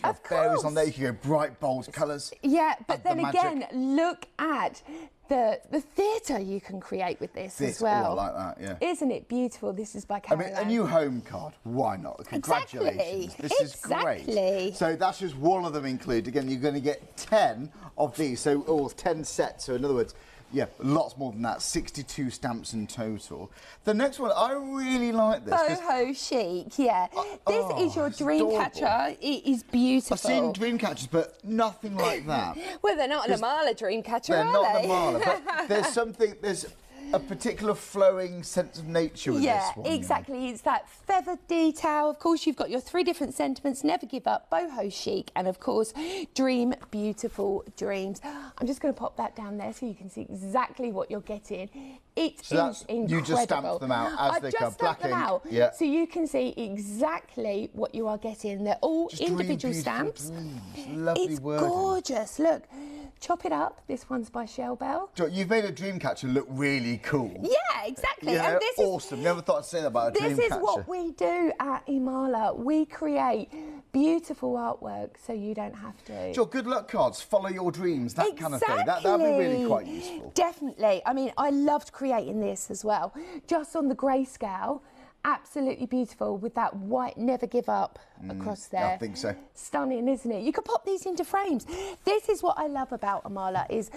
want to have fairies on there, you can go bright, bold colours. Yeah, but then again, look at the theatre you can create with this as well. I like that, yeah. Isn't it beautiful? This is by Carley. I mean, a new home card, why not? Congratulations. Exactly. This is great. So that's just one of them included. Again, you're going to get 10 of these, so 10 sets. So in other words, yeah, lots more than that, 62 stamps in total. The next one, I really like this. Boho chic, yeah. This is your dream catcher. It is beautiful. I've seen dream catchers, but nothing like that. Well, they're not an IMALA dream catcher, they're are not they? an IMALA, but there's a particular flowing sense of nature with this one. Yeah, exactly. It's that feathered detail. Of course, you've got your 3 different sentiments: never give up, boho chic, and of course, dream beautiful dreams. I'm just going to pop that down there so you can see exactly what you're getting. It is incredible. You just stamped them out as they come, black ink. Yeah. So you can see exactly what you are getting. They're all just individual stamps. Lovely wording. It's gorgeous. Look, chop it up. This one's by Shell Bell. You've made a dream catcher look really cool. Yeah, exactly. Yeah, and this awesome. Never thought I'd say that about a dream catcher. This is what we do at IMALA. We create beautiful artwork so you don't have to. Sure, good luck cards, follow your dreams, that kind of thing. That'd be really quite useful. Definitely. I mean, I loved creating this as well. Just on the grayscale, absolutely beautiful with that white never give up across there. I think so. Stunning, isn't it? You could pop these into frames. This is what I love about IMALA is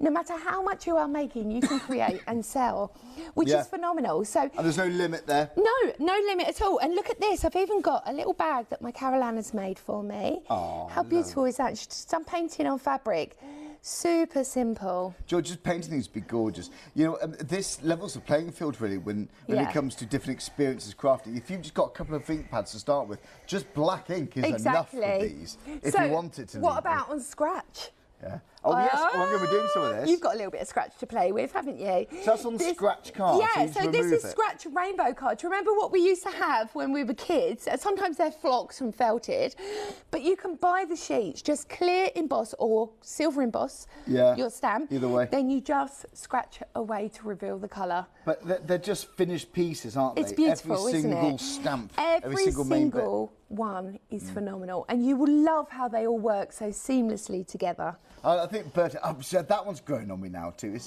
no matter how much you are making, you can create and sell, which is phenomenal. So, and there's no limit there? No limit at all. And look at this. I've even got a little bag that my Carolina's made for me. Oh, how beautiful is that? She's done painting on fabric. Super simple. George, just painting these would be gorgeous. You know, this levels the playing field really when it comes to different experiences crafting. If you've just got a couple of ink pads to start with, just black ink is enough for these. If you want it to. What about on scratch? Yeah. Oh, yes, I'm going to be doing some of this. You've got a little bit of scratch to play with, haven't you? So that's on scratch cards. Yeah, so this is scratch rainbow cards. Remember what we used to have when we were kids? Sometimes they're flocked and felted, but you can buy the sheets, just clear emboss or silver emboss your stamp. Either way. Then you just scratch away to reveal the colour. But they're just finished pieces, aren't they? It's beautiful, isn't it? Every single stamp, every single one is phenomenal, and you will love how they all work so seamlessly together. I think, Bert, that one's growing on me now too. You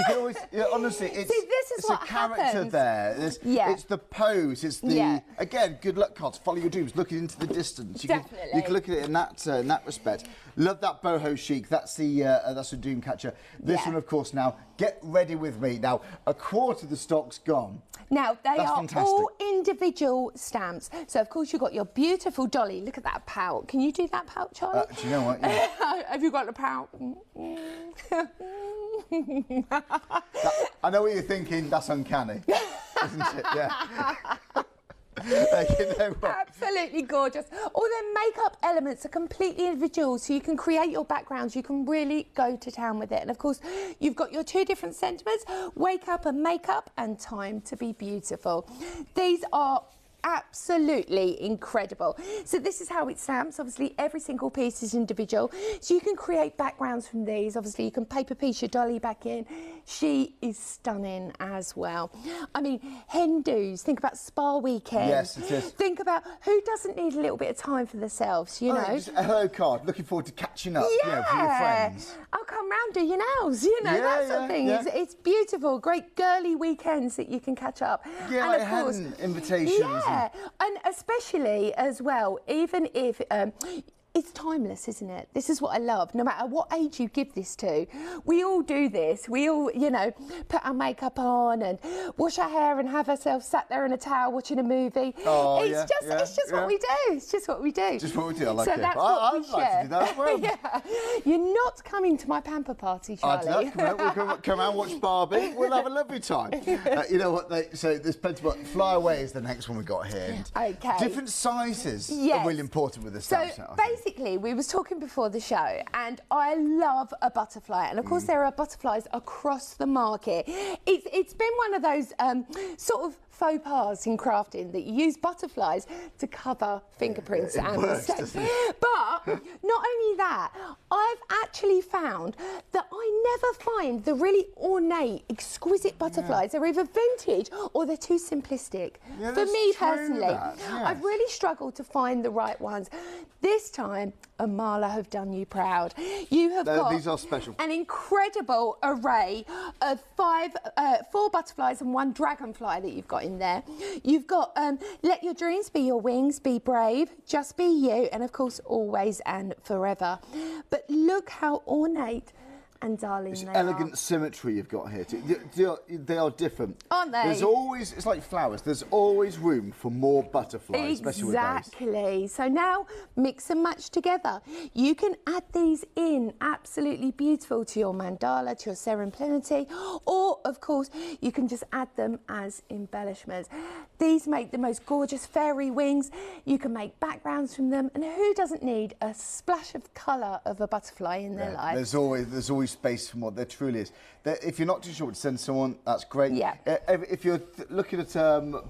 can always, honestly, it's a character there. It's the pose. It's the again, good luck cards. Follow your dreams. Looking into the distance. You can look at it in that respect. Love that boho chic. That's the dream catcher. This one, of course. Now get ready with me. Now a quarter of the stock's gone. Now they are all individual stamps. So of course you've got your beautiful dolly. Look at that pout. Can you do that pout, Charlie? Do you know what? Yeah. Have you got the pout? I know what you're thinking. That's uncanny, isn't it? Yeah. You know what? Absolutely gorgeous. All their makeup elements are completely individual, so you can create your backgrounds. You can really go to town with it. And of course, you've got your 2 different sentiments: wake up and makeup, and time to be beautiful. These are absolutely incredible. So this is how it stamps. Obviously every single piece is individual, so you can create backgrounds from these. Obviously you can paper piece your dolly back in. She is stunning as well. I mean, hen do's, think about spa weekend. Yes, it is. Think about who doesn't need a little bit of time for themselves, you know. Just a hello card, looking forward to catching up, you know, for your friends. I'll come round, do your nails, you know, that sort of thing. It's beautiful, great girly weekends that you can catch up. Yeah, and of course, invitations. Yeah, and especially as well, even if it's timeless, isn't it? This is what I love. No matter what age you give this to, we all do this. We all, you know, put our makeup on and wash our hair and have ourselves sat there in a towel watching a movie. Oh, it's just what we do. It's just what we do. Just what we do. I like so it. That's what we I'd like to do that as well. Yeah. You're not coming to my pamper party, Charlie. I'd love to come out and watch Barbie. We'll have a lovely time. You know what? So there's plenty. But Fly Away is the next one we got here. And okay. Different sizes are really important with the stamps. So basically, we was talking before the show, and I love a butterfly, and of course there are butterflies across the market. It's been one of those sort of faux pas in crafting that you use butterflies to cover fingerprints and mistakes. But not only that, I've actually found that I never find the really ornate, exquisite butterflies. They're either vintage or they're too simplistic. Yeah, for me personally, yes. I've really struggled to find the right ones. This time, IMALA have done you proud. You have got these are special. An incredible array of 4 butterflies and 1 dragonfly that you've got in there. You've got let your dreams be your wings, be brave, just be you, and of course always and forever. But look how ornate and darling they elegant are. symmetry you've got here too. They are different, aren't they? There's always, it's like flowers, there's always room for more butterflies, especially with those. Exactly. So now mix and match together. You can add these in, absolutely beautiful, to your mandala, to your serendipity, or of course you can just add them as embellishments. These make the most gorgeous fairy wings. You can make backgrounds from them, and who doesn't need a splash of colour of a butterfly in their life? There's always space for what there truly is. If you're not too sure what to send someone, that's great. Yeah. If you're looking at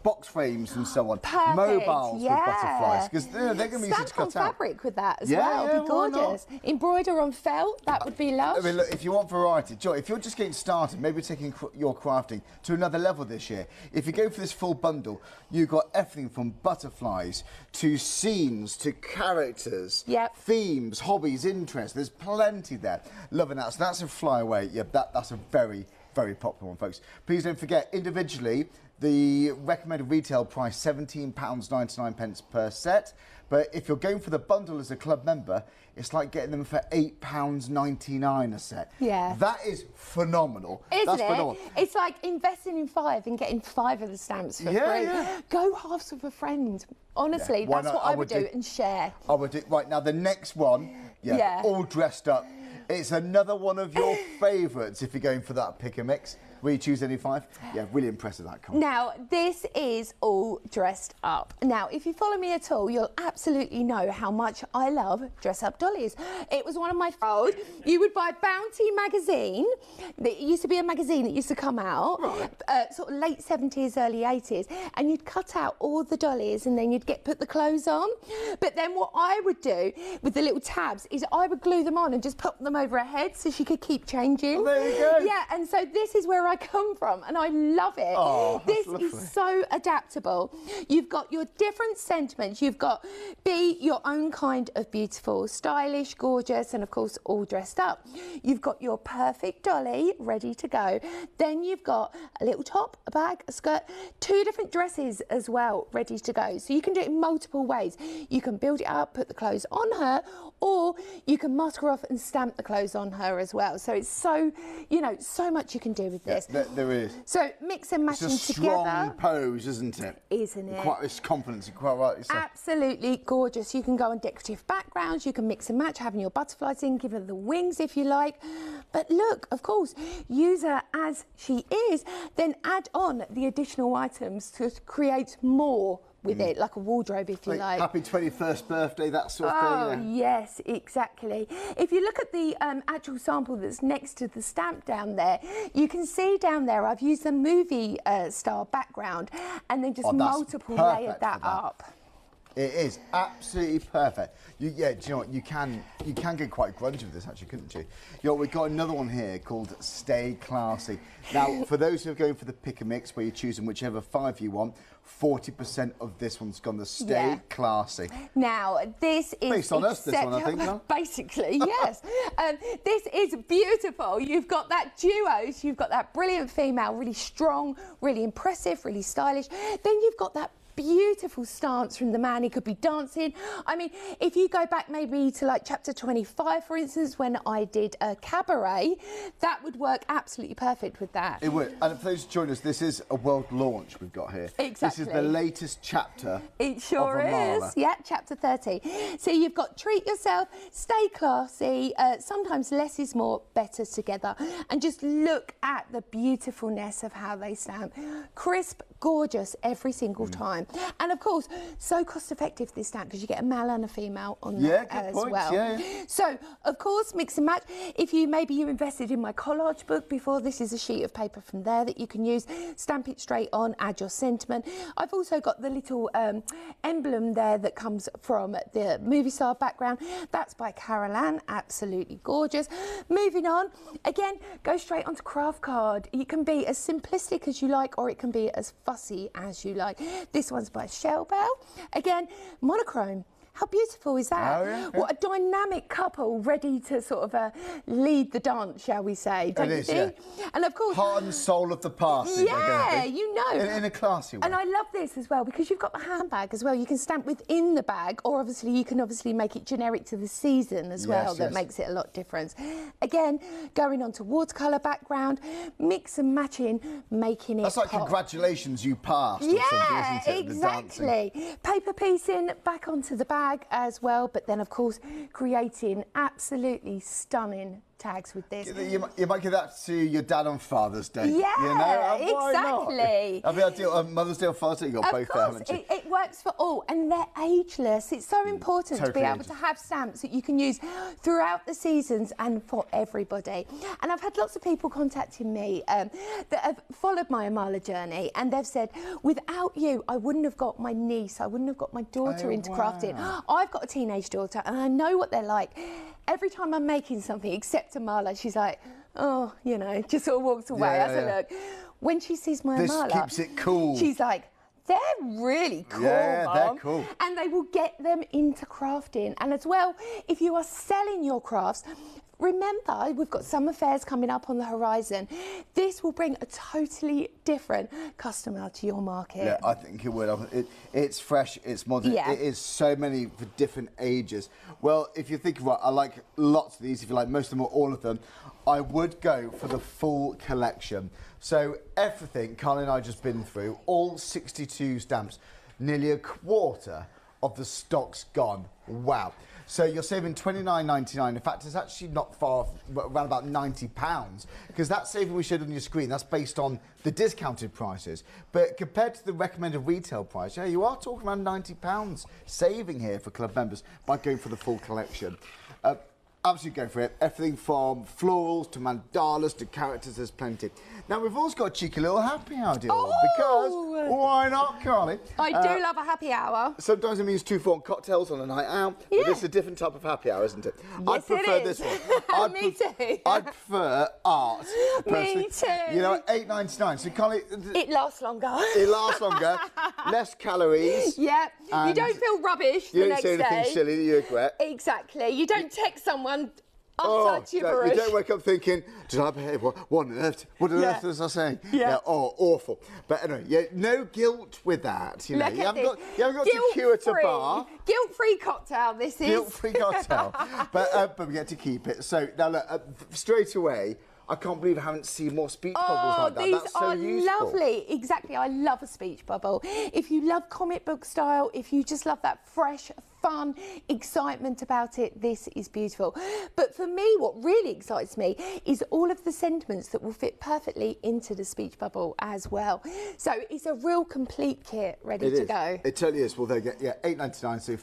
box frames and so on, Perfect, mobiles with butterflies, because they're going to be easy to cut out. Stamp on fabric with that as well, it'd be gorgeous. Embroider on felt, that would be lush. I mean, look, if you want variety, Joy, if you're just getting started, maybe taking your crafting to another level this year, if you go for this full bundle, you've got everything from butterflies to scenes to characters, themes, hobbies, interests. There's plenty there. Loving that. So that's a flyaway. Yeah, that's a very, very popular one, folks. Please don't forget, individually, the recommended retail price, £17.99 per set. But if you're going for the bundle as a club member, it's like getting them for £8.99 a set. Yeah. That is phenomenal. Isn't it? It's like investing in 5 and getting 5 of the stamps for free. Yeah. Go halves with a friend. Honestly, that's what I would do and share. I would do. Right, now the next one, all dressed up. It's another one of your favourites if you're going for that pick and mix. Will you choose any 5? Yeah, really impressive, that Carl. Now, this is all dressed up. Now, if you follow me at all, you'll absolutely know how much I love dress-up dollies. It was one of my favourites. You would buy Bounty magazine. It used to be a magazine that used to come out, sort of late 70s, early 80s, and you'd cut out all the dollies and then you'd put the clothes on. But then what I would do with the little tabs is I would glue them on and just put them over her head so she could keep changing. Oh, there you go. Yeah, and so this is where I come from, and I love it. Oh, this is so adaptable. You've got your different sentiments. You've got be your own kind of beautiful, stylish, gorgeous, and of course all dressed up. You've got your perfect dolly ready to go. Then you've got a little top, a bag, a skirt, 2 different dresses as well ready to go. So you can do it in multiple ways. You can build it up, put the clothes on her, or you can mask her off and stamp the clothes on her as well. So it's so, so much you can do with this. Yeah, there is. So mix and match them together. It's a strong pose, isn't it? Isn't it? It's confidence, quite right. Absolutely gorgeous. You can go on decorative backgrounds, you can mix and match, having your butterflies in, give her the wings if you like. But look, of course, use her as she is, then add on the additional items to create more with it, like a wardrobe, if you like. Happy 21st birthday, that sort of thing. Yes, exactly. If you look at the actual sample that's next to the stamp down there, you can see down there I've used a movie style background and then just multiple layered that up. It is absolutely perfect. Do you know what? You can get quite grungy with this, actually, couldn't you? We've got another one here called Stay Classy. Now, for those who are going for the pick and mix, where you're choosing whichever 5 you want, 40% of this one's gone to Stay Classy. Now, this is based on us, this one, I think, huh? Basically, yes. This is beautiful. You've got that duos, you've got that brilliant female, really strong, really impressive, really stylish. Then you've got that beautiful stance from the man. He could be dancing. I mean, if you go back maybe to like chapter 25, for instance, when I did a cabaret, that would work absolutely perfect with that. It would. And for those who join us, this is a world launch we've got here. Exactly. This is the latest chapter. It sure of IMALA. is. Yeah, chapter 30. So you've got treat yourself, stay classy, sometimes less is more, better together. And just look at the beautifulness of how they stamp. Crisp, gorgeous every single time. And of course, so cost effective this stamp because you get a male and a female on that as well. Yeah. So of course, mix and match. If you maybe you invested in my collage book before, this is a sheet of paper from there that you can use. Stamp it straight on, add your sentiment. I've also got the little emblem there that comes from the movie star background. That's by Carley, absolutely gorgeous. Moving on, again, go straight onto craft card. You can be as simplistic as you like, or it can be as fussy as you like. This one's by Shell Bell. Again, monochrome. How beautiful is that? Oh, yeah. What a dynamic couple ready to sort of lead the dance, shall we say, don't you think? Yeah. And of course... Heart and soul of the party. Yeah, you know. In a classy way. And I love this as well because you've got the handbag as well. You can stamp within the bag, or obviously you can make it generic to the season as well. That makes it a lot different. Again, going on to watercolour background, mix and matching, making it That's like pop. Congratulations, you passed. Yeah, or something, isn't it? exactly. Paper piecing back onto the bag as well, but then of course creating absolutely stunning tags with this. You might give that to your dad on Father's Day. Yeah, you know? exactly. That'd be ideal. Mother's Day or Father's Day, you've got both there, haven't you? It works for all, and they're ageless. It's so important to be able to have stamps that you can use throughout the seasons and for everybody. And I've had lots of people contacting me that have followed my IMALA journey, and they've said, without you, I wouldn't have got my niece, I wouldn't have got my daughter into crafting. I've got a teenage daughter, and I know what they're like. Every time I'm making something, except IMALA, she's like, oh, you know, just sort of walks away. I said, look, when she sees my IMALA, this keeps it cool. She's like, they're really cool, Mum. they're cool. And they will get them into crafting. And as well, if you are selling your crafts, remember, we've got summer fairs coming up on the horizon. This will bring a totally different customer to your market. Yeah, I think it would. It's fresh, it's modern. Yeah. It is so many for different ages. Well, if you think about it, I like lots of these. If you like most of them or all of them, I would go for the full collection. So everything Carly and I just been through, all 62 stamps, nearly a quarter of the stock's gone. Wow. So you're saving £29.99. In fact, it's actually not far off, around about £90, because that saving we showed on your screen, that's based on the discounted prices. But compared to the recommended retail price, yeah, you are talking around £90 saving here for club members by going for the full collection. Absolutely go for it. Everything from florals to mandalas to characters, there's plenty. Now, we've also got a cheeky little happy hour deal because why not, Carly? I do love a happy hour. Sometimes it means 2 for 1 cocktails on a night out, but this is a different type of happy hour, isn't it? Yes, I prefer it is. this one. Me too. I prefer art. Me too. You know, £8.99. So, Carly, it lasts longer. It lasts longer, less calories. Yeah, you don't feel rubbish the next day. You don't say anything silly that you regret. Exactly. You don't text someone utter gibberish. You don't wake up thinking, did I behave? What on earth? What on earth was I saying? Yeah. Oh, awful. But anyway, no guilt with that. You know, you haven't got to queue at a bar. Guilt-free cocktail, this is. Guilt-free cocktail. but we get to keep it. So now look, straight away, I can't believe I haven't seen more speech bubbles like that. These That's so are useful. lovely. Exactly. I love a speech bubble. If you love comic book style, if you just love that fresh, fun excitement about it, this is beautiful. But for me, what really excites me is all of the sentiments that will fit perfectly into the speech bubble as well. So it's a real complete kit ready to go. It totally is. Well, they get £8.99, so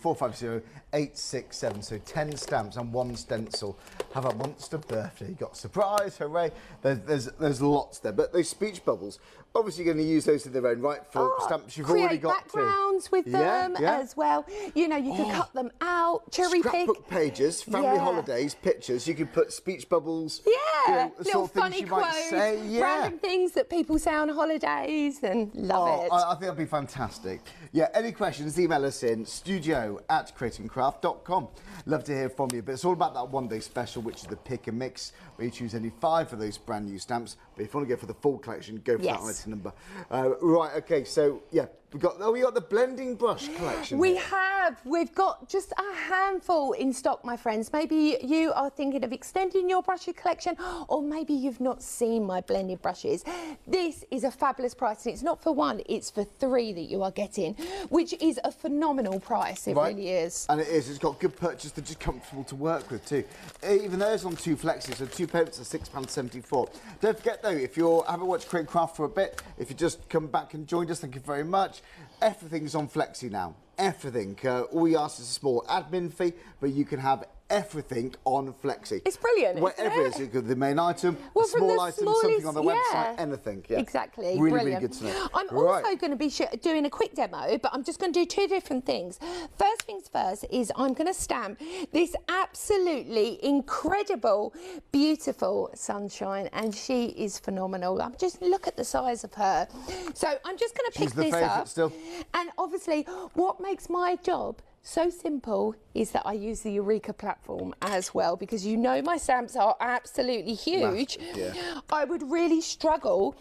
450-867, so 10 stamps and 1 stencil. Have a monster birthday. You got surprise, hooray. There's lots there, but those speech bubbles, obviously you're going to use those in their own right for stamps you've already got. Create backgrounds with them as well. You know, you can cut them out, cherry pick. Scrapbook pages, family holidays, pictures. You can put speech bubbles. Yeah, the little sort of things funny you might quotes, say. random things that people say on holidays, and love it. I think that'd be fantastic. Yeah, any questions, email us in studio@creatingcraft.com. Love to hear from you. But it's all about that one-day special, which is the pick and mix, where you choose only 5 of those brand new stamps. But if you want to go for the full collection, go for that item number. Right, okay, so yeah, we got the blending brush collection. We have. We've got just a handful in stock, my friends. Maybe you are thinking of extending your brush collection, or maybe you've not seen my blended brushes. This is a fabulous price, and it's not for one, it's for 3 that you are getting, which is a phenomenal price. It really is. And it is. It's got good purchase. They're just comfortable to work with too. Even those on 2 flexes, so 2 payments are £6.74. Don't forget though, if you haven't watched Create Craft for a bit, if you just come back and joined us, thank you very much. Everything's on Flexi now. Everything. All we ask is a small admin fee, but you can have everything on Flexi. It's brilliant. Whatever it is, it could be the main item, well, a small item, something on the website, anything. Yeah. Exactly. Really, brilliant. really good to know. I'm also going to be doing a quick demo, but I'm just going to do 2 different things. First things first is I'm going to stamp this absolutely incredible, beautiful Sunshine, and she is phenomenal. Just look at the size of her. So I'm just going to pick this up. Still. And obviously, what makes my job so simple is that I use the Eureka platform as well, because you know my stamps are absolutely huge. Yeah. I would really struggle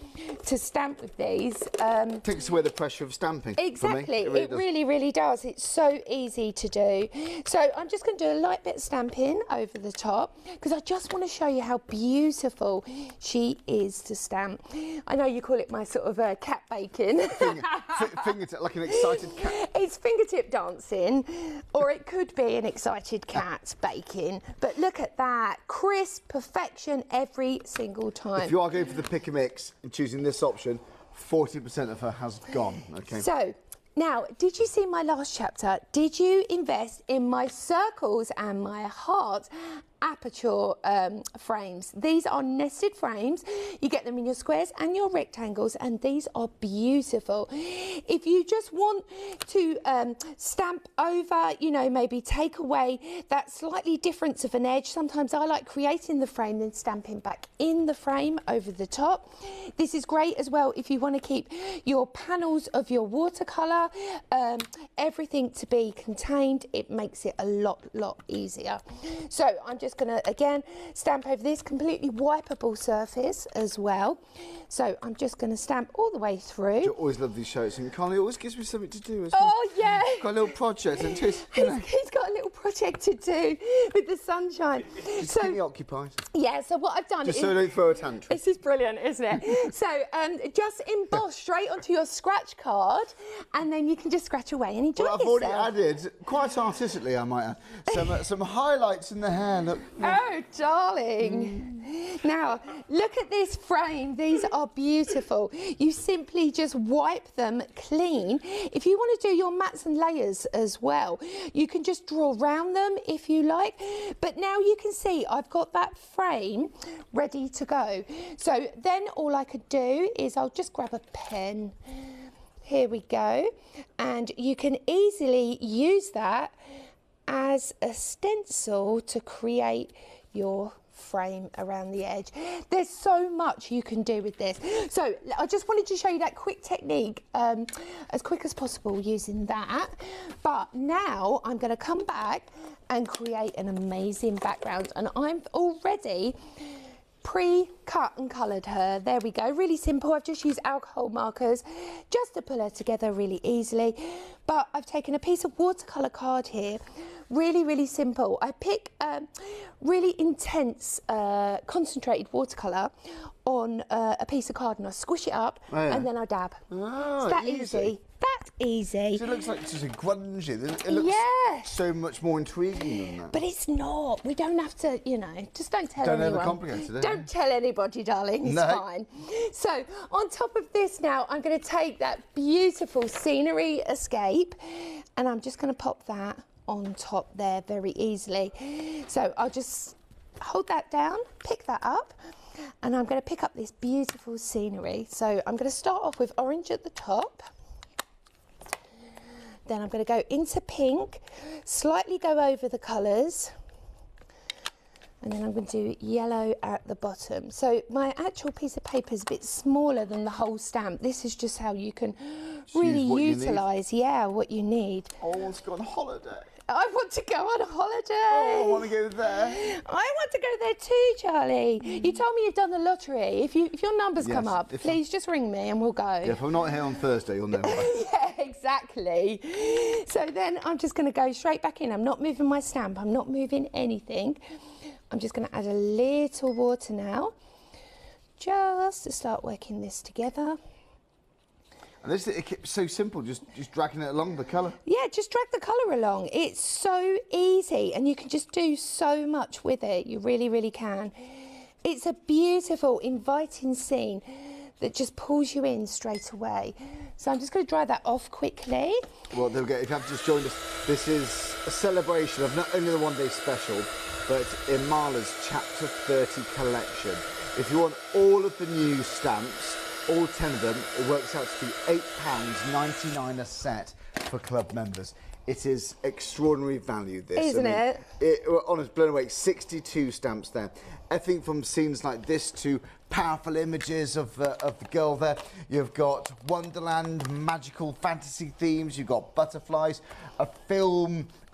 to stamp with these. Takes away the pressure of stamping. Exactly, it really, really does. It's so easy to do. So I'm just going to do a light bit of stamping over the top, because I just want to show you how beautiful she is to stamp. I know you call it my sort of cat bacon. Fingertip, like an excited cat. It's fingertip dancing, or it could be an excited cat baking. But look at that, crisp perfection every single time. If you are going for the pick and mix and choosing this option, 40% of her has gone. Okay. So now, did you see my last chapter? Did you invest in my circles and my heart aperture frames? These are nested frames. You get them in your squares and your rectangles, and these are beautiful. If you just want to stamp over, you know, maybe take away that slightly difference of an edge, sometimes I like creating the frame then stamping back in the frame over the top. This is great as well if you want to keep your panels of your watercolour, everything to be contained. It makes it a lot easier. So I'm just going to again stamp over this completely wipeable surface as well. So I'm just going to stamp all the way through. I always love these shows, and Carley always gives me something to do as well. Oh yeah, got a little project, and just he's got a little project to do with the Sunshine. Just keep me occupied. Yeah, so what I've done just is, so I don't throw a tantrum. This is brilliant, isn't it? So just emboss straight onto your scratch card, and then you can just scratch away and enjoy I've yourself. already added, quite artistically I might add, some highlights in the hair. Look. Oh, darling. Now, look at this frame. These are beautiful. You simply just wipe them clean. If you want to do your mats and layers as well, you can just draw around them if you like. But now you can see I've got that frame ready to go. So then all I could do is I'll just grab a pen. Here we go. And you can easily use that as a stencil to create your frame around the edge. There's so much you can do with this. So I just wanted to show you that quick technique as quick as possible using that. But now I'm going to come back and create an amazing background, and I'm already pre-cut and coloured her. There we go, really simple. I've just used alcohol markers just to pull her together really easily. But I've taken a piece of watercolour card here, really simple. I pick really intense concentrated watercolour on a piece of card, and I squish it up and then I dab. Oh, it's that easy. That easy. So it looks like just a grungy. It looks so much more intriguing than that. But it's not. We don't have to, you know, just don't tell anyone. Don't overcomplicate it. Don't tell anybody, darling. It's fine. So on top of this now, I'm going to take that beautiful scenery escape, and I'm just going to pop that on top there very easily. So I'll just hold that down, pick that up, and I'm going to pick up this beautiful scenery. So I'm going to start off with orange at the top. Then I'm going to go into pink, slightly go over the colours, And then I'm going to do yellow at the bottom. So my actual piece of paper is a bit smaller than the whole stamp. This is just how you can really utilise, what you need. Oh, I want to go on holiday. I want to go on holiday. Oh, I want to go there. I want to go there too, Charlie. You told me you've done the lottery. If your numbers come up, please just ring me and we'll go. Yeah, if I'm not here on Thursday, you'll know why. Yeah, exactly. So then I'm just going to go straight back in. I'm not moving my stamp. I'm not moving anything. I'm just going to add a little water now, just to start working this together. And this, it's so simple, just dragging it along, the colour. Yeah, just drag the colour along. It's so easy and you can just do so much with it. You really, really can. It's a beautiful, inviting scene that just pulls you in straight away. So I'm just going to dry that off quickly. Well, there we go. If you have just joined us, this is a celebration of not only the one-day special, but IMALA's Chapter 30 collection. If you want all of the new stamps, all 10 of them, it works out to be £8.99 a set for club members. It is extraordinary value, this. Isn't it? Honest, blown away. 62 stamps there. Everything from scenes like this to powerful images of the girl there. You've got Wonderland, magical fantasy themes. You've got butterflies, a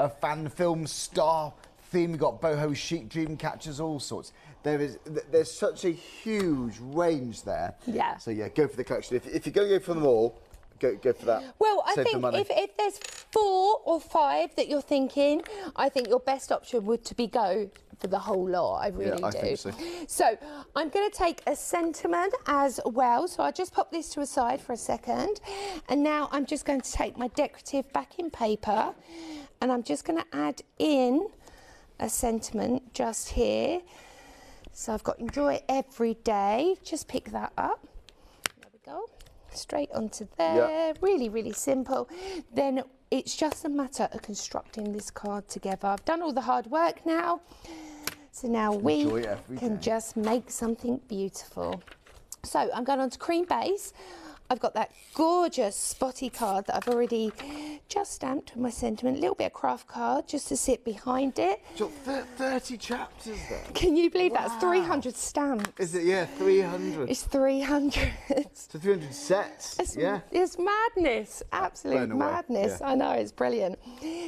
fan film star theme. You've got boho chic, dream catchers, all sorts. There's such a huge range there. Yeah. So yeah, go for the collection. If you're going to go for them all, go for that. Well, I Save think the money. if there's 4 or 5 that you're thinking, I think your best option would to be go for the whole lot. I really do. I think so. So I'm going to take a sentiment as well. So I'll just pop this to a side for a second. And now I'm just going to take my decorative backing paper and I'm just going to add in a sentiment just here. So I've got enjoy every day. Just pick that up. There we go. Straight onto there. Yep. Really, really simple. Then it's just a matter of constructing this card together. I've done all the hard work now. So now we can just make something beautiful. So I'm going on to cream base. I've got that gorgeous spotty card that I've already just stamped with my sentiment, a little bit of craft card just to sit behind it. You've got 30 chapters there. Can you believe that's 300 stamps? Is it? Yeah, 300. It's 300. So 300 sets. It's madness, absolute madness. Yeah. I know, it's brilliant.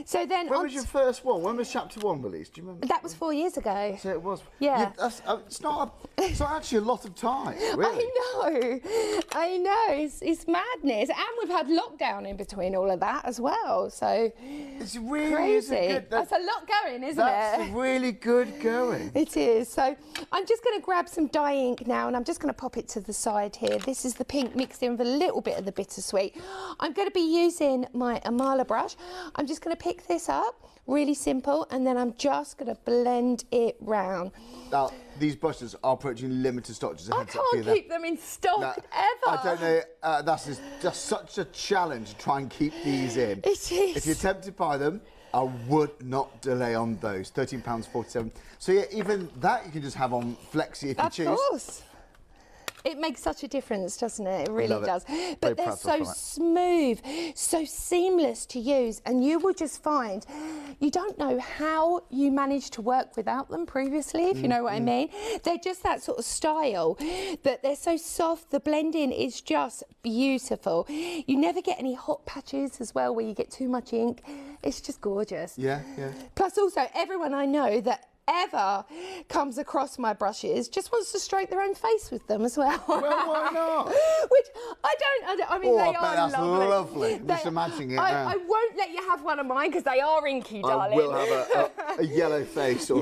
So then, when was your first one? When was chapter 1 released? Do you remember? That was 4 years ago. So it was. Yeah. It's not actually a lot of time. Really. I know. It's madness, and we've had lockdown in between all of that as well. So it's really crazy. That's a lot going, isn't it? That's really good going. It is. So I'm just going to grab some dye ink now, and I'm just going to pop it to the side here. This is the pink mixed in with a little bit of the bittersweet. I'm going to be using my IMALA brush. I'm just going to pick this up, really simple, and then I'm just going to blend it round. Now, these brushes are approaching limited stock. I can't keep them in stock ever. I don't know. That's just such a challenge to try and keep these in. It is. If you're tempted by them, I would not delay on those. £13.47. So yeah, even that you can just have on Flexi if you choose. Of course. It makes such a difference, doesn't it? It really does. But they're so smooth, so seamless to use, and you will just find you don't know how you managed to work without them previously, if you know what I mean. They're just that sort of style that they're so soft. The blending is just beautiful. You never get any hot patches as well where you get too much ink. It's just gorgeous. Yeah. Plus also everyone I know that ever comes across my brushes just wants to stroke their own face with them as well. Well, why not? Which I mean, they are that's lovely. They, just imagining it I won't let you have one of mine because they are inky, darling. I will have a yellow face. Or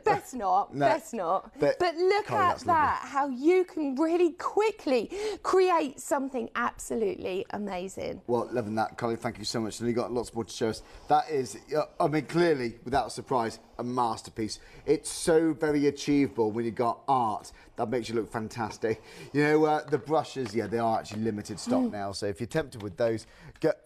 best not. No, best not. But look Carley, at that, how you can really quickly create something absolutely amazing. Well, loving that, Carley. Thank you so much. And you've got lots more to show us. That is, I mean, clearly, without surprise, a masterpiece. It's so very achievable when you've got art. That makes you look fantastic. You know, the brushes, they are actually limited stock now. So if you're tempted with those,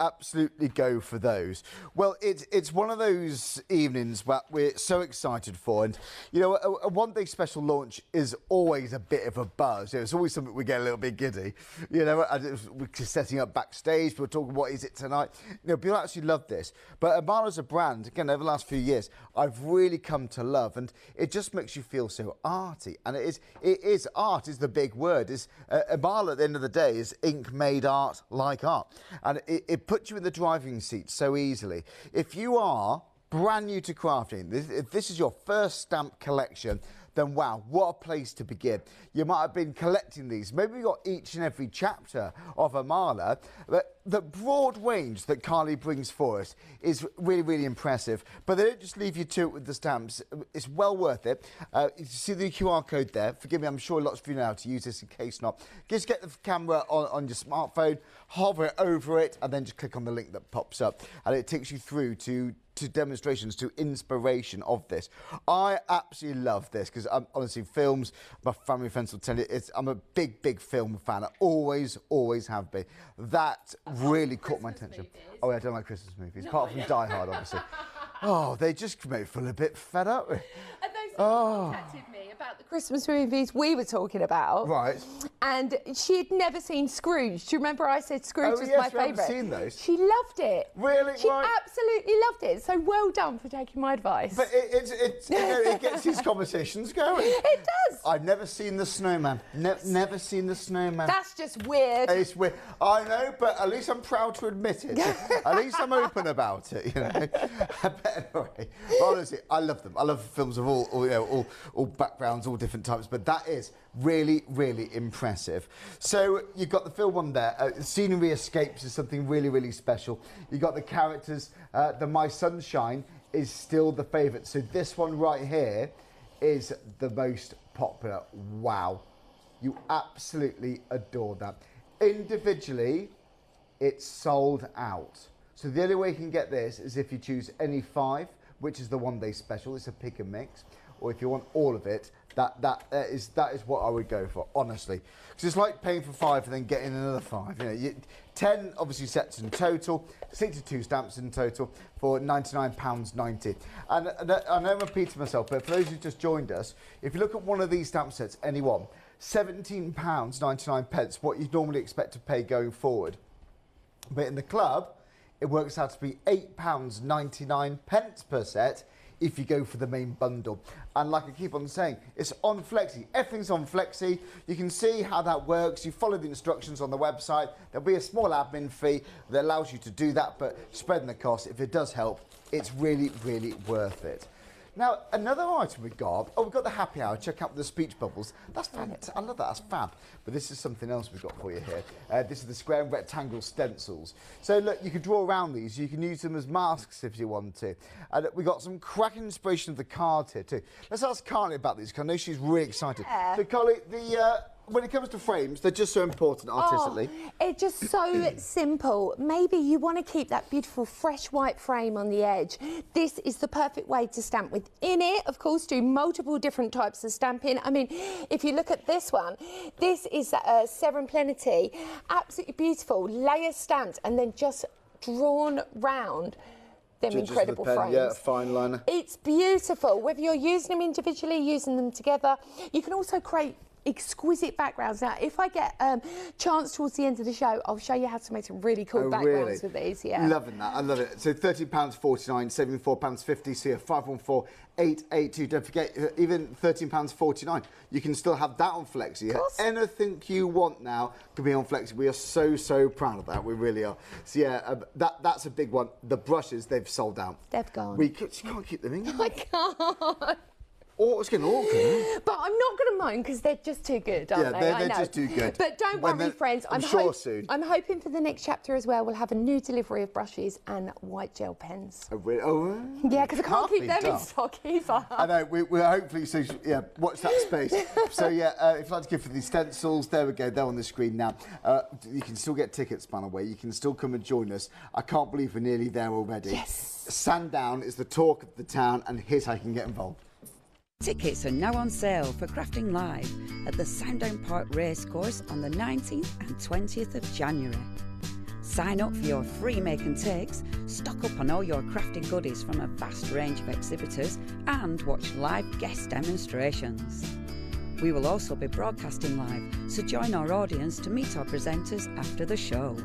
absolutely go for those. Well, it's one of those evenings that we're so excited for, and you know, a one-day special launch is always a bit of a buzz. You know, it's always something we get a little bit giddy. You know, we're setting up backstage. We're talking, what is it tonight? You know, people actually love this. But IMALA's a brand, again, over the last few years, I've really come to love, and it just makes you feel so arty. And it is art is the big word. IMALA at the end of the day is ink made art like art, and it puts you in the driving seat so easily. If you are brand new to crafting, if this is your first stamp collection, then wow, what a place to begin. You might have been collecting these. Maybe you got each and every chapter of IMALA. But the broad range that Carley brings for us is really, really impressive. But they don't just leave you to it with the stamps. It's well worth it. You see the QR code there. Forgive me, I'm sure lots of you know how to use this in case not. Just get the camera on your smartphone, hover it over it, and then just click on the link that pops up. And it takes you through to demonstrations, to inspiration of this. I absolutely love this because I'm honestly, films, my family and friends will tell you, I'm a big film fan. I always have been. That really caught my attention. Movies. Oh yeah, I don't like Christmas movies, apart from Die Hard, obviously. Oh, they just make me feel a bit fed up. And those contacted me about the Christmas movies we were talking about. Right. And she had never seen Scrooge. Do you remember I said Scrooge was my favourite? I've seen those. She loved it. Really? She absolutely loved it. So well done for taking my advice. But it gets these conversations going. It does. I've never seen The Snowman. Never seen The Snowman. That's just weird. It's weird. I know, but at least I'm proud to admit it. At least I'm open about it, you know. But anyway, honestly, I love them. I love films of all backgrounds, all different types, but that is really, really impressive. So you've got the film on there. Scenery Escapes is something really, really special. You've got the characters. The My Sunshine is still the favourite. So this one right here is the most popular. Wow. You absolutely adore that. Individually, it's sold out. So the only way you can get this is if you choose any 5, which is the one-day special. It's a pick and mix. Or if you want all of it, that is what I would go for, honestly. Because it's like paying for 5 and then getting another 5. You know, 10 obviously sets in total, 62 stamps in total for £99.90. And I know I'm repeating myself, but for those who just joined us, if you look at one of these stamp sets, any one, £17.99, what you'd normally expect to pay going forward. But in the club, it works out to be £8.99 per set if you go for the main bundle. And like I keep on saying, it's on Flexi. Everything's on Flexi. You can see how that works. You follow the instructions on the website. There'll be a small admin fee that allows you to do that, but spreading the cost, if it does help, it's really, really worth it. Now, another item we've got the happy hour. Check out the speech bubbles. That's fantastic. I love that. That's fab. But this is something else we've got for you here. This is the square and rectangle stencils. So look, you can draw around these. You can use them as masks if you want to. And we've got some cracking inspiration of the cards here too. Let's ask Carley about these, because I know she's really excited. Yeah. So Carley, when it comes to frames, they're just so important artistically. Oh, it's just so simple. Maybe you want to keep that beautiful fresh white frame on the edge. This is the perfect way to stamp within it. Of course, do multiple different types of stamping. I mean, if you look at this one, this is Serum Plenity. Absolutely beautiful. Layer stamped and then just drawn round. Them incredible frames. Yeah, fine liner. It's beautiful. Whether you're using them individually, using them together, you can also create exquisite backgrounds. Now, if I get a chance towards the end of the show, I'll show you how to make some really cool backgrounds with these. Yeah, loving that. I love it. So £13.49, £74.50. So yeah, 514-882. Don't forget, even £13.49. You can still have that on Flexi. Anything you want now can be on Flexi. We are so proud of that. We really are. So yeah, that's a big one. The brushes, they've sold out. They've gone. You can't keep them in. I can't. Oh, it's getting awkward. But I'm not going to moan because they're just too good, aren't they? They're just too good. But don't worry, friends. I'm sure soon. I'm hoping for the next chapter as well, we'll have a new delivery of brushes and white gel pens. Oh, really? Oh, yeah, because I can't keep them in stock either. I know. We're hopefully soon. Yeah, watch that space. So yeah, if you'd like to give for these stencils, there we go. They're on the screen now. You can still get tickets, by the way. You can still come and join us. I can't believe we're nearly there already. Yes. Sandown is the talk of the town, and here's how you can get involved. Tickets are now on sale for Crafting Live at the Sandown Park Racecourse on the 19th and 20th of January. Sign up for your free make and takes, stock up on all your crafting goodies from a vast range of exhibitors, and watch live guest demonstrations. We will also be broadcasting live, so join our audience to meet our presenters after the show.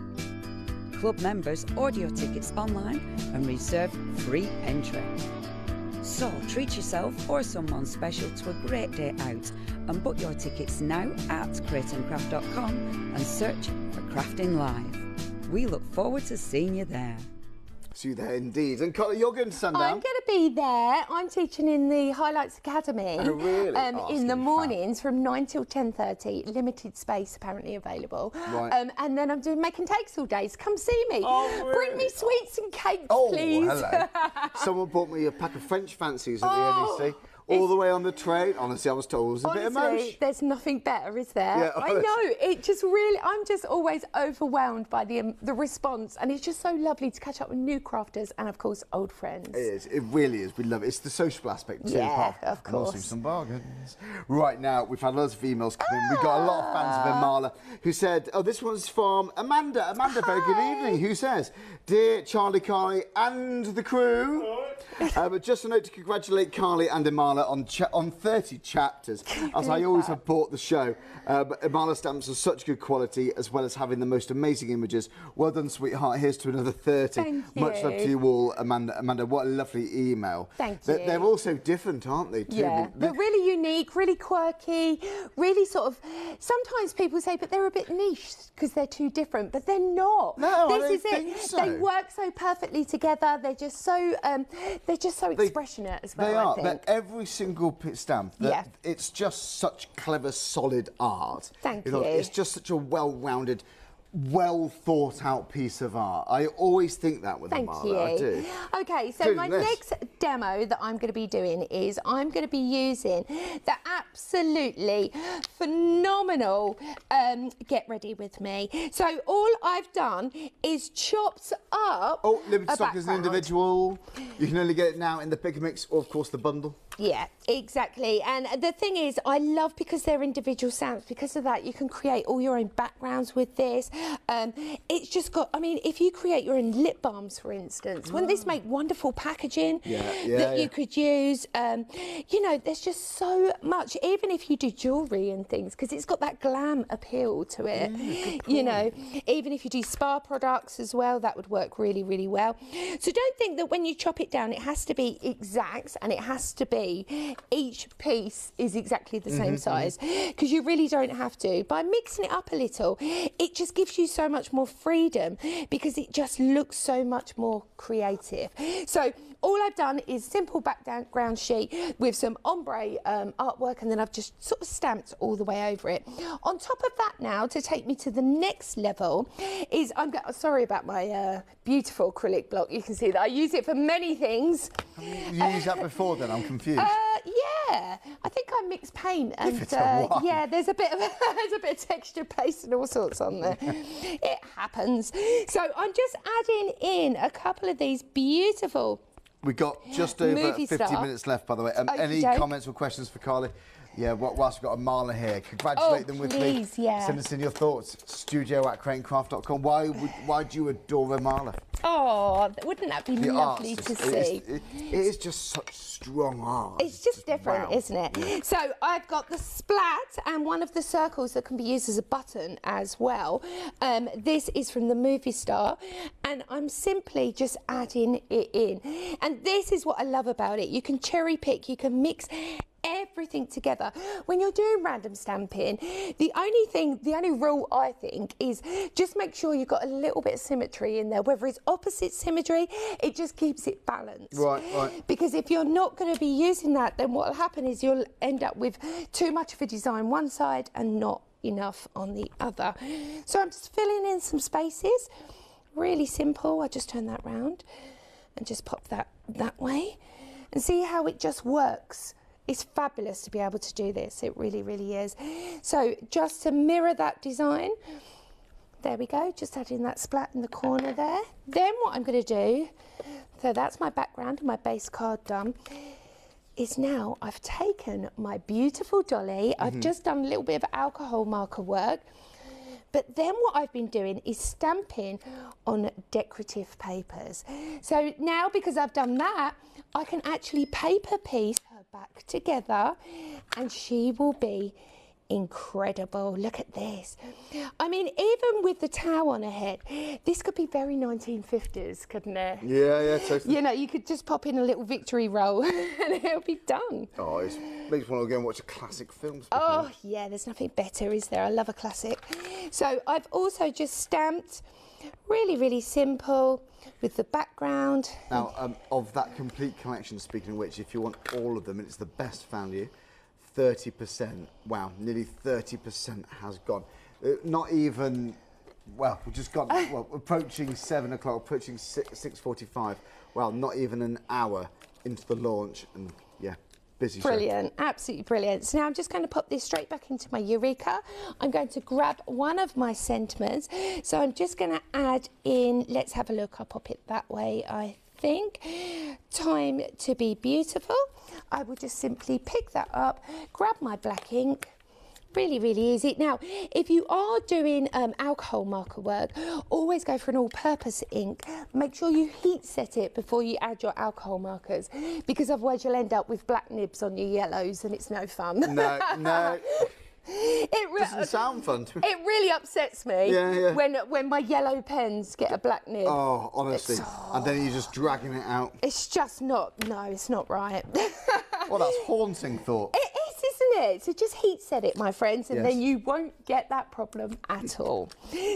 Club members order your tickets online and reserve free entry. So treat yourself or someone special to a great day out and book your tickets now at createandcraft.com and search for Crafting Live. We look forward to seeing you there. See you there indeed. And Carley, you're going to Sundown? I'm going to be there. I'm teaching in the Highlights Academy. Oh, really? In the mornings from 9 till 10:30. Limited space apparently available. Right. And then I'm doing make and takes all days. Come see me. Oh, really? Bring me sweets and cakes, Oh, please. hello. Someone bought me a pack of French fancies at the NEC. All the way on the train. Honestly, I was told it was a bit emotional. Honestly, there's nothing better, is there? Yeah, I know. It just really, I'm just always overwhelmed by the response, and it's just so lovely to catch up with new crafters and, of course, old friends. It is. It really is. We love it. It's the social aspect too. Yeah, of And also course. some bargains. Right now, we've had lots of emails come in. We've got a lot of fans of IMALA who said, oh, this one's from Amanda. Amanda, very good evening. Who says, dear Charlie, Carley and the crew, but just a note to congratulate Carley and IMALA on 30 chapters, as I always have bought the show. But IMALA stamps are such good quality, as well as having the most amazing images. Well done, sweetheart. Here's to another 30. Thank you. Much love to you all, Amanda. Amanda, what a lovely email. Thank you. They're all so different, aren't they? Too? Yeah, they're really unique, really quirky, really sort of. Sometimes people say, but they're a bit niche because they're too different, but they're not. No, this I don't is think it. so. They work so perfectly together. They're just so expressionate as well. They are. I think. But every single stamp, Yeah. it's just such clever, solid art. Thank know, you. It's just such a well-rounded, well thought out piece of art. I always think that with Thank IMALA. you. I do. Okay, so Including my this. next demo that I'm going to be doing is I'm going to be using the absolutely phenomenal Get Ready With Me. So all I've done is chopped up Oh, limited a stock as an background. individual. You can only get it now in the pick and mix or, of course, the bundle. Yeah, exactly. And the thing is, I love because they're individual stamps. Because of that, you can create all your own backgrounds with this. It's just got, I mean, if you create your own lip balms, for instance, wouldn't this make wonderful packaging that you could use? You know, there's just so much, even if you do jewellery and things, because it's got that glam appeal to it. You know, even if you do spa products as well, that would work really, really well. So don't think that when you chop it down, it has to be exact and it has to be each piece is exactly the same size, because you really don't have to. By mixing it up a little, it just gives you so much more freedom because it just looks so much more creative. So all I've done is simple background sheet with some ombre artwork, and then I've just sort of stamped all the way over it. On top of that now, to take me to the next level, is sorry about my beautiful acrylic block. You can see that I use it for many things. You used that before then? I'm confused. Yeah, I think I mix paint and yeah, there's a bit of texture paste and all sorts on there. It happens. So I'm just adding in a couple of these beautiful. We've got just over Movie 50 star. minutes left, by the way. Any Okey-doke. comments or questions for Carley? Yeah, whilst we've got IMALA here, congratulate them with me. Please, yeah. Send us in your thoughts. studio@createandcraft.com. Why do you adore IMALA? Oh, wouldn't that be The lovely art's to just- see? it is just such strong art. It's just different, wow. isn't it? So I've got the splat and one of the circles that can be used as a button as well. This is from the movie star, and I'm simply just adding it in. And this is what I love about it. You can cherry pick, you can mix everything together. When you're doing random stamping, the only rule I think is just make sure you've got a little bit of symmetry in there. Whether it's opposite symmetry, it just keeps it balanced. Right. Because if you're not going to be using that, then what will happen is you'll end up with too much of a design one side and not enough on the other. So I'm just filling in some spaces. Really simple. I just turn that round and just pop that way and see how it just works. It's fabulous to be able to do this. It really, really is. So just to mirror that design, there we go, just adding that splat in the corner there. Then what I'm going to do, so that's my background and my base card done, is now I've taken my beautiful dolly, I've just done a little bit of alcohol marker work, But then what I've been doing is stamping on decorative papers. So now, because I've done that, I can actually paper piece her back together, and she will be incredible. Look at this. I mean, even with the towel on her head, this could be very 1950s, couldn't it? Yeah, totally. You know, you could just pop in a little victory roll and it'll be done. Oh, it makes me want to go and watch a classic film. Oh, yeah, there's nothing better, is there? I love a classic. So I've also just stamped, really, really simple, with the background. Now, of that complete collection, speaking of which, if you want all of them, and it's the best value, 30%, wow, nearly 30% has gone. Not even, well, we've just got, well, approaching 7 o'clock, approaching 6:45. Well, not even an hour into the launch, and yeah, busy show. Brilliant, absolutely brilliant. So now I'm just going to pop this straight back into my Eureka. I'm going to grab one of my sentiments. So I'm just going to add in, let's have a look, I'll pop it that way, I think. Time to be beautiful. I will just simply pick that up, grab my black ink. Really, really easy. Now, if you are doing alcohol marker work, always go for an all-purpose ink. Make sure you heat set it before you add your alcohol markers, because otherwise you'll end up with black nibs on your yellows and it's no fun. No. It doesn't sound fun to me. It really upsets me when my yellow pens get a black nib. Oh, honestly. And then you're just dragging it out. It's just not, no, it's not right. Well, that's haunting thought. It is, isn't it? So just heat set it, my friends, and then you won't get that problem at all.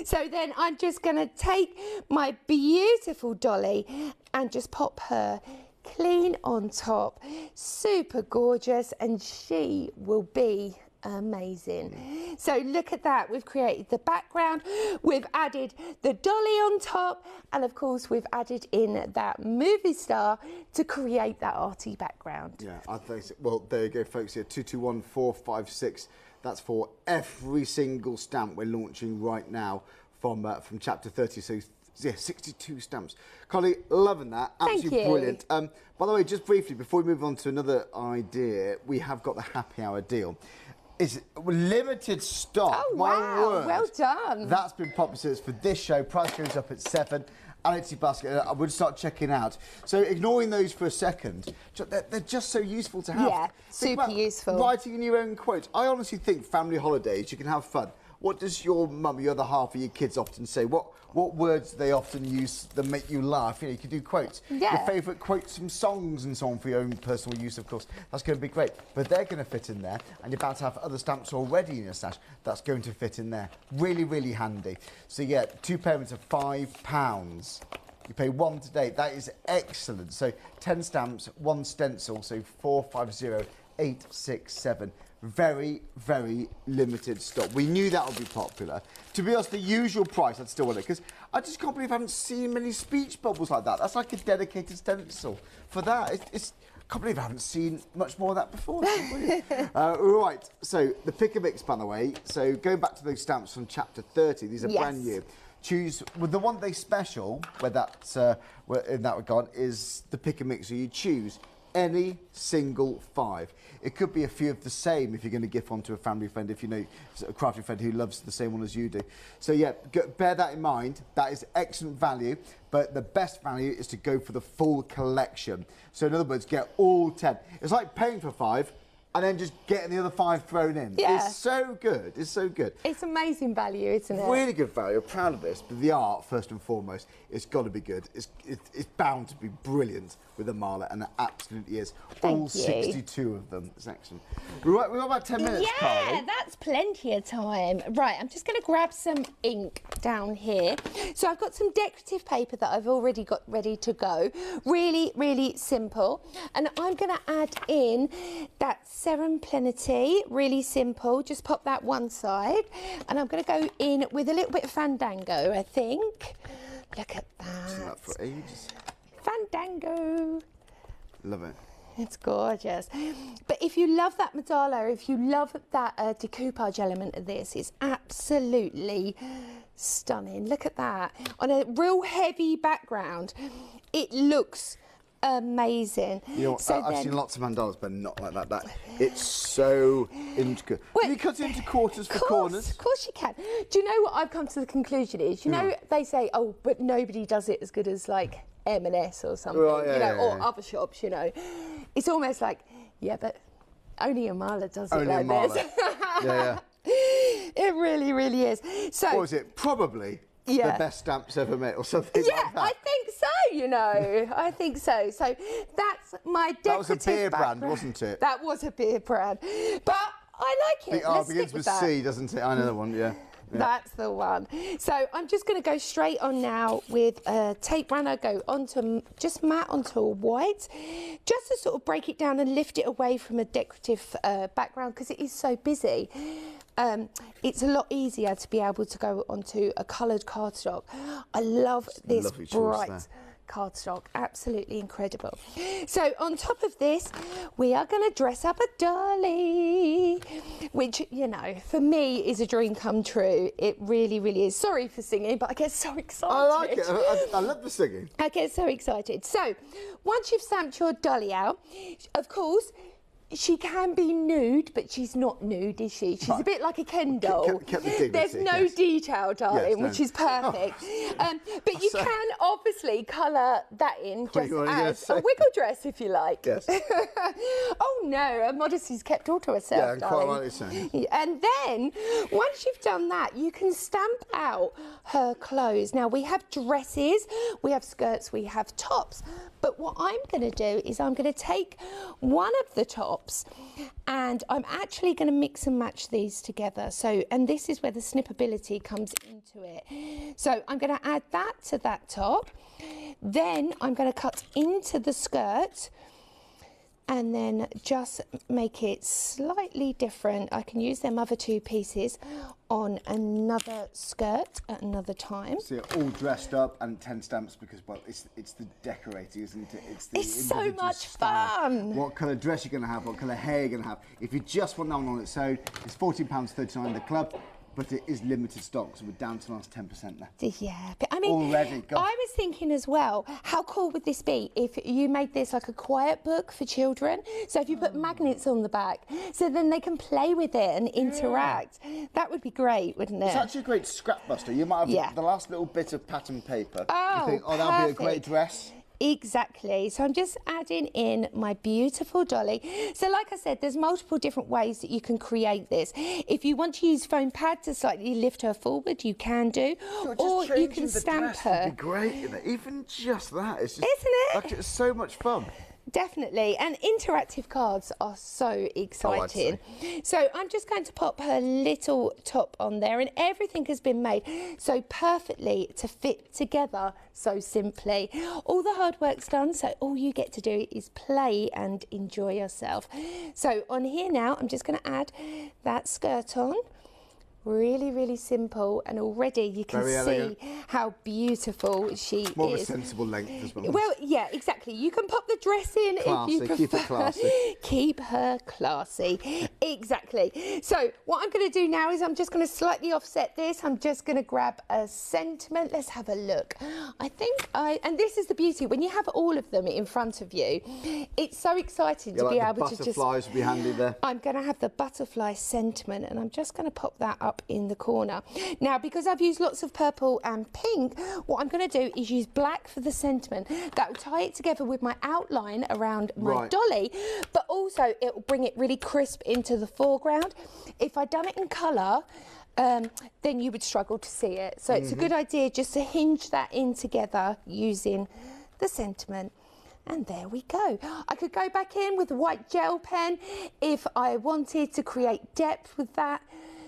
So then I'm just going to take my beautiful dolly and just pop her clean on top. Super gorgeous, and she will be amazing. So look at that, we've created the background, we've added the dolly on top, and of course we've added in that movie star to create that arty background. Yeah, I think so. Well, there you go, folks. Here, 221456. That's for every single stamp we're launching right now from chapter 30. So yeah, 62 stamps. Carly, loving that. Absolutely brilliant. By the way, just briefly before we move on to another idea, we have got the happy hour deal. It's limited stock. Oh, wow. Word. Well done. That's been popular. So it's for this show. Price goes up at 7. Alex Basket, I would start checking out. So ignoring those for a second, they're just so useful to have. Yeah, super useful. Writing in your own quotes. I honestly think family holidays, you can have fun. What does your mum, your other half of your kids often say? What words do they often use that make you laugh? You know, you can do quotes. Yeah. Your favourite quotes from songs and so on for your own personal use, of course. That's going to be great. But they're going to fit in there, and you're about to have other stamps already in your stash. That's going to fit in there. Really, really handy. So you get 2 payments of £5. You pay 1 today. That is excellent. So 10 stamps, 1 stencil, so 450867. Very, very limited stock. We knew that would be popular. To be honest, the usual price, I'd still want it, because I just can't believe I haven't seen many speech bubbles like that. That's like a dedicated stencil for that. I can't believe I haven't seen much more of that before. Right, so the pick and mix, by the way. So going back to those stamps from chapter 30, these are brand new. Choose, with the one day special, where that's in that regard, is the pick and mix. So you choose any single 5. It could be a few of the same if you're going to gift one to a family friend, if you know a crafty friend who loves the same one as you do. So yeah, bear that in mind. That is excellent value, but the best value is to go for the full collection. So in other words, get all 10. It's like paying for 5 and then just getting the other 5 thrown in. Yeah. It's so good. It's so good. It's amazing value, isn't it? Really good value. I'm proud of this. But the art, first and foremost, it's got to be good. It's bound to be brilliant with IMALA, and it absolutely is. All 62 of them. It's excellent. Right, we've got about 10 minutes, Carly. Yeah, that's plenty of time. Right, I'm just going to grab some ink down here. So I've got some decorative paper that I've already got ready to go. Really, really simple. And I'm going to add in that Serum Plenity, really simple. Just pop that one side. And I'm going to go in with a little bit of Fandango, I think. Look at that. I've seen that for ages. Fandango. Love it. It's gorgeous. But if you love that mandala, if you love that decoupage element of this, it's absolutely stunning. Look at that. On a real heavy background, it looks amazing. You know what, I've seen lots of mandalas, but not like that. It's so intricate. Well, can you cut it into quarters for corners? Of course you can. Do you know what I've come to the conclusion is? You know, they say, oh, but nobody does it as good as like M&S or something, right, or other shops, you know. It's almost like, yeah, but only IMALA does only it like IMALA. this. Yeah. It really, really is. So, what was it? Probably the best stamps ever made, or something like that. I think so, you know. I think so. So that's my decorative That was a beer background. brand, wasn't it? That was a beer brand. But I like it. The R Let's begins stick with with that. C, doesn't it? I know the one, yeah. That's the one. So I'm just going to go straight on now with a tape runner, go onto just matte onto a white, just to sort of break it down and lift it away from a decorative background because it is so busy. It's a lot easier to be able to go onto a coloured cardstock. I love this bright cardstock, absolutely incredible. So on top of this, we are going to dress up a dolly, which, you know, for me is a dream come true. It really, really is. Sorry for singing, but I get so excited. I like it. I love the singing. I get so excited. So once you've stamped your dolly out, of course, she can be nude, but she's not nude, is she? She's a bit like a Ken doll. Kept the dignity, There's no detail, darling, which is perfect. But you can obviously colour that in just as a wiggle dress, if you like. Yes. Oh no, her modesty's kept all to herself, Yeah, and darling. quite rightly so. And then, once you've done that, you can stamp out her clothes. Now, we have dresses, we have skirts, we have tops. But what I'm going to do is I'm going to take one of the tops and I'm actually going to mix and match these together. So, and this is where the snippability comes into it. So I'm going to add that to that top. Then I'm going to cut into the skirt and then just make it slightly different. I can use them other two pieces on another skirt at another time. So you're all dressed up and 10 stamps because, well, it's the decorating, isn't it? It's so much fun. What colour dress you're going to have, what colour hair you're going to have. If you just want that one on its own, it's £14.39 in the club. But it is limited stock, so we're down to the last 10% now. Yeah, but I mean, already, I was thinking as well, how cool would this be if you made this like a quiet book for children? So if you put magnets on the back, so then they can play with it and interact. That would be great, wouldn't it? It's actually a great scrap buster. You might have the last little bit of pattern paper. Oh, you think, oh, that'll be a great dress. Exactly. So I'm just adding in my beautiful dolly. So like I said, there's multiple different ways that you can create this. If you want to use foam pad to slightly lift her forward, you can do. Or you can stamp her. Would be great, isn't it? Even just that. It's just, isn't it? Like, it's so much fun. Definitely, and interactive cards are so exciting. So I'm just going to pop her little top on there, and everything has been made so perfectly to fit together so simply. All the hard work's done, so all you get to do is play and enjoy yourself. So on here now, I'm just going to add that skirt on. Really, really simple, and already you can see how beautiful she is. More of a sensible length as well. Well, yeah, exactly. You can pop the dress in classy, if you prefer. keep it classy. Keep her classy. Exactly. So what I'm going to do now is I'm just going to slightly offset this. I'm just going to grab a sentiment. Let's have a look. I think and this is the beauty, when you have all of them in front of you, it's so exciting to be able to just... butterflies would be handy there. I'm going to have the butterfly sentiment, and I'm just going to pop that up in the corner. Now, because I've used lots of purple and pink, what I'm going to do is use black for the sentiment. That will tie it together with my outline around my dolly, but also it will bring it really crisp into the foreground. If I'd done it in colour, then you would struggle to see it. So it's a good idea just to hinge that in together using the sentiment. And there we go. I could go back in with a white gel pen if I wanted to create depth with that.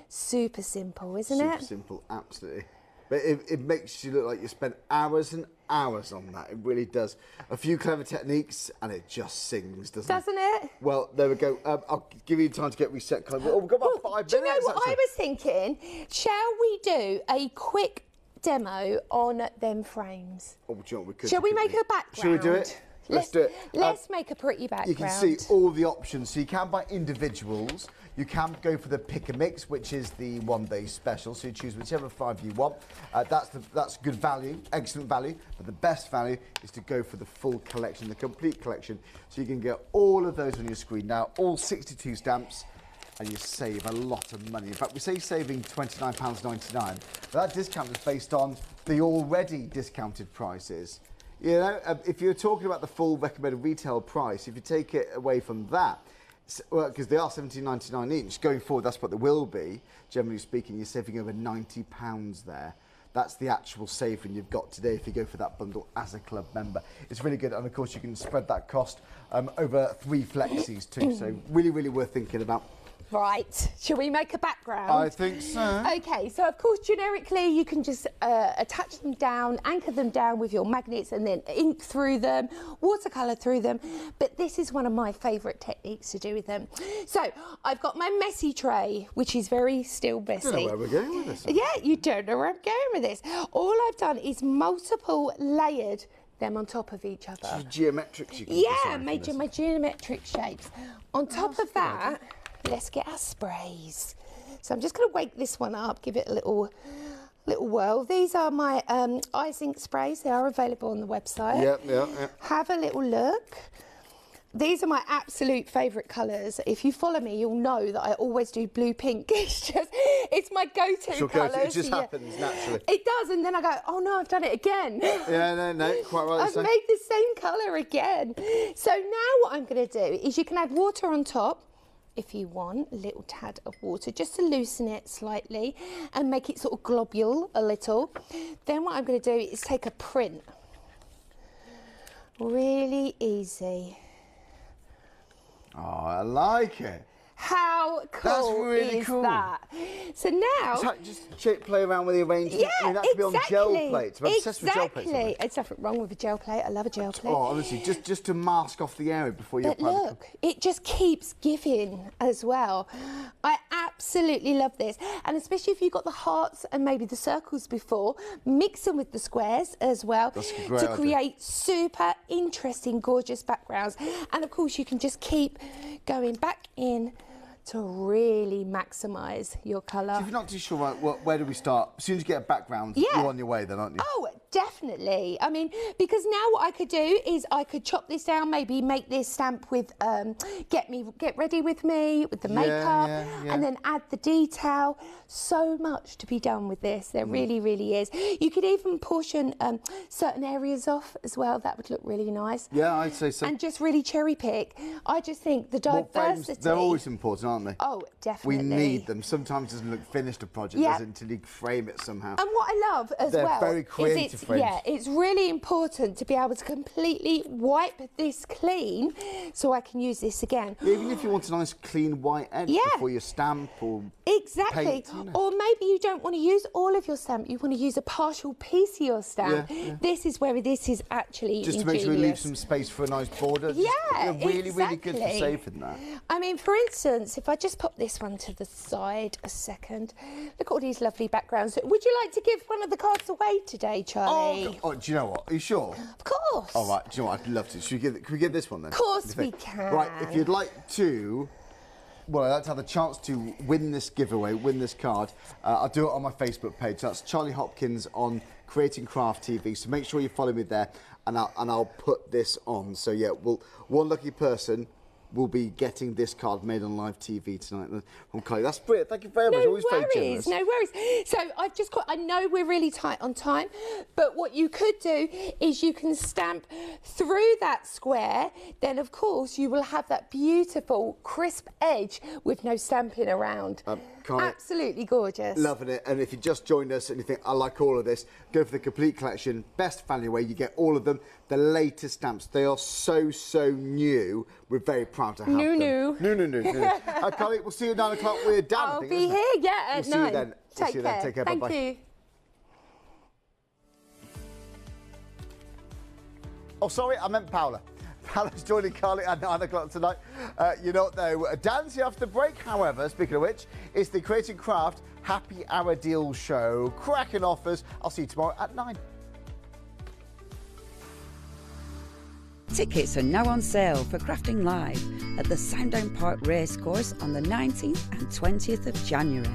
Super simple, isn't it? Super simple, absolutely. But it makes you look like you spent hours and hours on that. It really does. A few clever techniques and it just sings, doesn't it? Well, there we go. I'll give you time to get reset. Oh, we've got about 5 minutes. Do you know what I was thinking? Shall we do a quick demo on them frames? Oh, John, we could. Shall we make a background? Shall we do it? Let's do it. Let's make a pretty background. You can see all the options. So you can buy individuals. You can go for the pick and mix, which is the one-day special. So you choose whichever 5 you want. That's good value, excellent value. But the best value is to go for the full collection, the complete collection. So you can get all of those on your screen now, all 62 stamps, and you save a lot of money. In fact, we say saving £29.99. That discount is based on the already discounted prices. You know, if you're talking about the full recommended retail price, if you take it away from that, well, because they are £17.99 each, going forward that's what they will be, generally speaking, you're saving over £90 there. That's the actual saving you've got today if you go for that bundle as a club member. It's really good, and of course you can spread that cost over 3 flexis too, so really, really worth thinking about. Right, shall we make a background? I think so. Okay, so of course generically you can just attach them down, anchor them down with your magnets and then ink through them, watercolour through them, but this is one of my favourite techniques to do with them. So I've got my messy tray, which is very still messy. I don't know where we're going with this. Yeah, you don't know where I'm going with this. All I've done is multiple layered them on top of each other. Geometrics you can Yeah, made my geometric shapes. On top of that, let's get our sprays. So I'm just going to wake this one up, give it a little whirl. These are my ice ink sprays. They are available on the website. Yeah. Have a little look. These are my absolute favourite colours. If you follow me, you'll know that I always do blue pink. It's my go-to colours. It just happens naturally. It does, and then I go, oh no, I've done it again. Yeah, no, quite right. I've made the same colour again. So now what I'm going to do is you can add water on top. If you want, a little tad of water, just to loosen it slightly and make it sort of globule a little. Then what I'm going to do is take a print. Really easy. Oh, I like it. How cool is that? So now... So just play around with the arrangement. Yeah, I mean, that could be on gel plates. I'm obsessed with gel plates. Exactly. There's nothing wrong with a gel plate. I love a gel plate. Oh, honestly, just to mask off the area before you apply. But look, it just keeps giving as well. I absolutely love this. And especially if you've got the hearts and maybe the circles before, mix them with the squares as well to create super interesting, gorgeous backgrounds. And of course, you can just keep going back in to really maximise your colour. So if you're not too sure, right, where do we start? As soon as you get a background, you're on your way then, aren't you? Oh, definitely. I mean, because now what I could do is I could chop this down, maybe make this stamp with Get Ready With Me, with the makeup, and then add the detail. So much to be done with this. There really, really is. You could even portion certain areas off as well. That would look really nice. Yeah, I'd say so. And just really cherry pick. I just think the diversity... They're always important, aren't they? Oh, definitely. We need them. Sometimes it doesn't look finished, a project, does it, until you frame it somehow. And what I love as well... They're very creative frames. Yeah, it's really important to be able to completely wipe this clean so I can use this again. Yeah, even if you want a nice clean white edge before you stamp or paint, you know. Or maybe you don't want to use all of your stamp, you want to use a partial piece of your stamp. This is where this is actually just to make sure you leave some space for a nice border. Really good for saving that. I mean, for instance, if I just pop this one to the side a second, look at all these lovely backgrounds. Would you like to give one of the cards away today, Charlie? Oh, do you know what? Are you sure? Of course. All right, do you know what? I'd love to. Can we give this one then? Of course we can. Right, if you'd like to... Well, I'd like to have the chance to win this giveaway, win this card. I'll do it on my Facebook page. That's Charlie Hopkins on Creating Craft TV. So make sure you follow me there, and I'll put this on. So yeah, one lucky person will be getting this card made on live TV tonight from Carley. That's brilliant. Thank you very much. Always very generous. No worries. So I've just got, I know we're really tight on time, but what you could do is you can stamp through that square. Then, of course, you will have that beautiful, crisp edge with no stamping around. Carley, absolutely gorgeous. Loving it. And if you just joined us and you think, I like all of this, go for the complete collection. Best value way. You get all of them. The latest stamps. They are so new. We're very proud to have them. New. Carley, we'll see you at 9 o'clock. We're down. I'll be here, at 9. See you then. Take care. Take care. Bye-bye. Thank you. Oh, sorry, I meant Paula. Paula's joining Carley at 9 o'clock tonight. You don't know, dancing after the break, however, speaking of which, it's the Creating Craft Happy Hour Deal Show. Cracking offers. I'll see you tomorrow at 9. Tickets are now on sale for Crafting Live at the Sandown Park Racecourse on the 19th and 20th of January.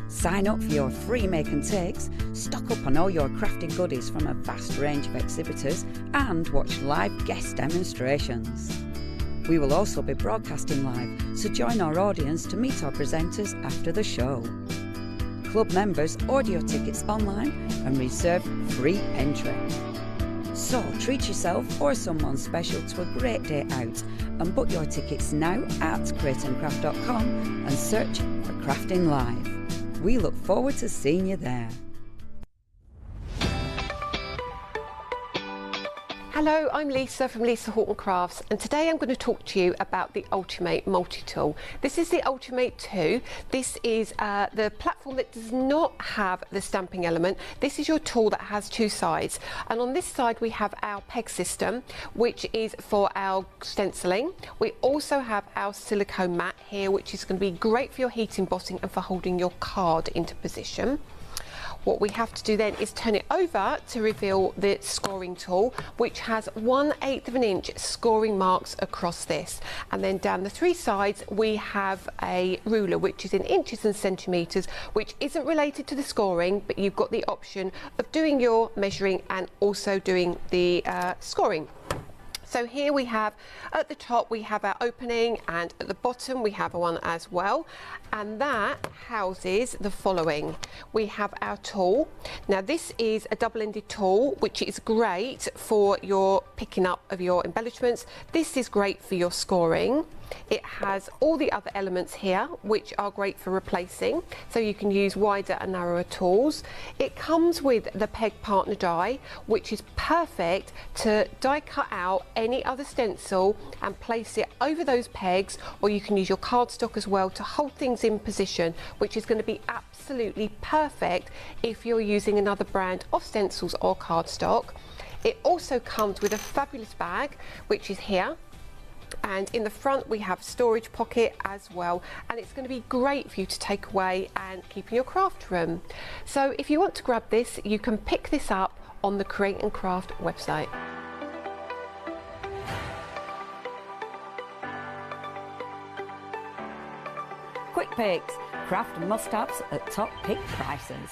Sign up for your free make and takes, stock up on all your crafting goodies from a vast range of exhibitors, and watch live guest demonstrations. We will also be broadcasting live, so join our audience to meet our presenters after the show. Club members order your tickets online and reserve free entry. So treat yourself or someone special to a great day out and book your tickets now at createandcraft.com and search for Crafting Live. We look forward to seeing you there. Hello, I'm Lisa from Lisa Horton Crafts, and today I'm going to talk to you about the Ultimate Multi-Tool. This is the Ultimate 2. This is the platform that does not have the stamping element. This is your tool that has two sides, and on this side we have our peg system, which is for our stenciling. We also have our silicone mat here, which is going to be great for your heat embossing and for holding your card into position. What we have to do then is turn it over to reveal the scoring tool, which has 1/8 of an inch scoring marks across this. And then down the three sides, we have a ruler, which is in inches and centimetres, which isn't related to the scoring, but you've got the option of doing your measuring and also doing the scoring. So here we have, at the top we have our opening, and at the bottom we have one as well, and that houses the following. We have our tool. Now this is a double-ended tool, which is great for your picking up of your embellishments. This is great for your scoring. It has all the other elements here, which are great for replacing, so you can use wider and narrower tools. It comes with the peg partner die, which is perfect to die cut out any other stencil and place it over those pegs, or you can use your cardstock as well to hold things in position, which is going to be absolutely perfect if you're using another brand of stencils or cardstock. It also comes with a fabulous bag, which is here. And in the front we have a storage pocket as well, and it's going to be great for you to take away and keep in your craft room. So if you want to grab this, you can pick this up on the Create and Craft website. Quick picks, craft must-haves at top pick prices.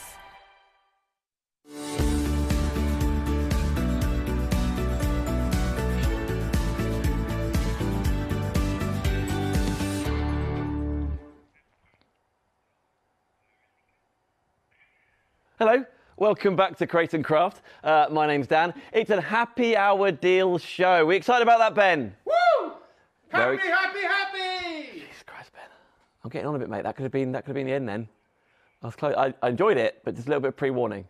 Hello, welcome back to Create and Craft. My name's Dan. It's a happy hour deal show. We excited about that, Ben? Woo! Happy, Very... happy! Jesus Christ, Ben. I'm getting on a bit, mate. That could have been the end then. I was close. I enjoyed it, but just a little bit of pre-warning.